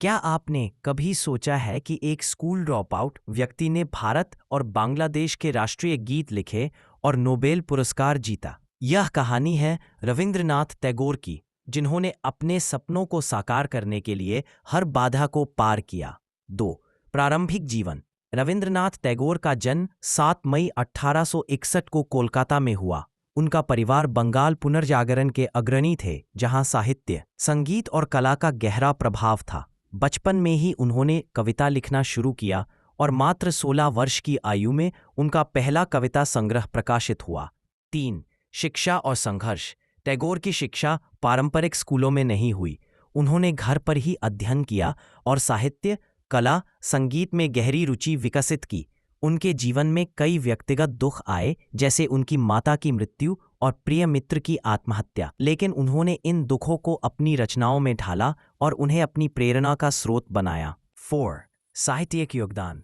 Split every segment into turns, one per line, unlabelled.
क्या आपने कभी सोचा है कि एक स्कूल ड्रॉप आउट व्यक्ति ने भारत और बांग्लादेश के राष्ट्रीय गीत लिखे और नोबेल पुरस्कार जीता? यह कहानी है रविंद्रनाथ टैगोर की, जिन्होंने अपने सपनों को साकार करने के लिए हर बाधा को पार किया। 2. प्रारंभिक जीवन। रविंद्रनाथ टैगोर का जन्म 7 मई 1861 को कोलकाता में हुआ। उनका परिवार बंगाल पुनर्जागरण के अग्रणी थे, जहां साहित्य, संगीत और कला का गहरा प्रभाव था। बचपन में ही उन्होंने कविता लिखना शुरू किया और मात्र 16 वर्ष की आयु में उनका पहला कविता संग्रह प्रकाशित हुआ। 3. शिक्षा और संघर्ष। टैगोर की शिक्षा पारंपरिक स्कूलों में नहीं हुई। उन्होंने घर पर ही अध्ययन किया और साहित्य, कला, संगीत में गहरी रुचि विकसित की। उनके जीवन में कई व्यक्तिगत दुख आए, जैसे उनकी माता की मृत्यु और प्रिय मित्र की आत्महत्या, लेकिन उन्होंने इन दुखों को अपनी रचनाओं में ढाला और उन्हें अपनी प्रेरणा का स्रोत बनाया। 4. साहित्यिक योगदान।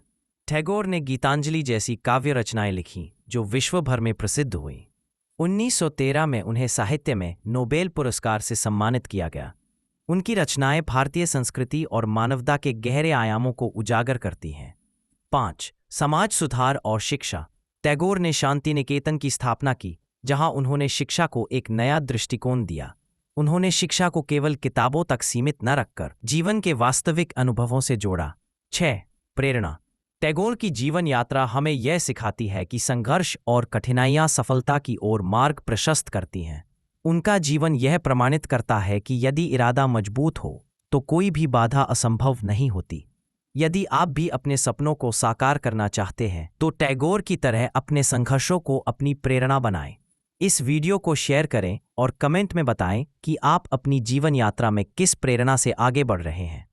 टैगोर ने गीतांजलि जैसी काव्य रचनाएं लिखीं, जो विश्व भर में प्रसिद्ध हुईं। 1913 में उन्हें साहित्य में नोबेल पुरस्कार से सम्मानित किया गया। उनकी रचनाएं भारतीय संस्कृति और मानवता के गहरे आयामों को उजागर करती हैं। 5. समाज सुधार और शिक्षा। टैगोर ने शांति निकेतन की स्थापना की, जहां उन्होंने शिक्षा को एक नया दृष्टिकोण दिया। उन्होंने शिक्षा को केवल किताबों तक सीमित न रखकर जीवन के वास्तविक अनुभवों से जोड़ा। 6. प्रेरणा। टैगोर की जीवन यात्रा हमें यह सिखाती है कि संघर्ष और कठिनाइयां सफलता की ओर मार्ग प्रशस्त करती हैं। उनका जीवन यह प्रमाणित करता है कि यदि इरादा मजबूत हो तो कोई भी बाधा असंभव नहीं होती। यदि आप भी अपने सपनों को साकार करना चाहते हैं तो टैगोर की तरह अपने संघर्षों को अपनी प्रेरणा बनाएं। इस वीडियो को शेयर करें और कमेंट में बताएं कि आप अपनी जीवन यात्रा में किस प्रेरणा से आगे बढ़ रहे हैं।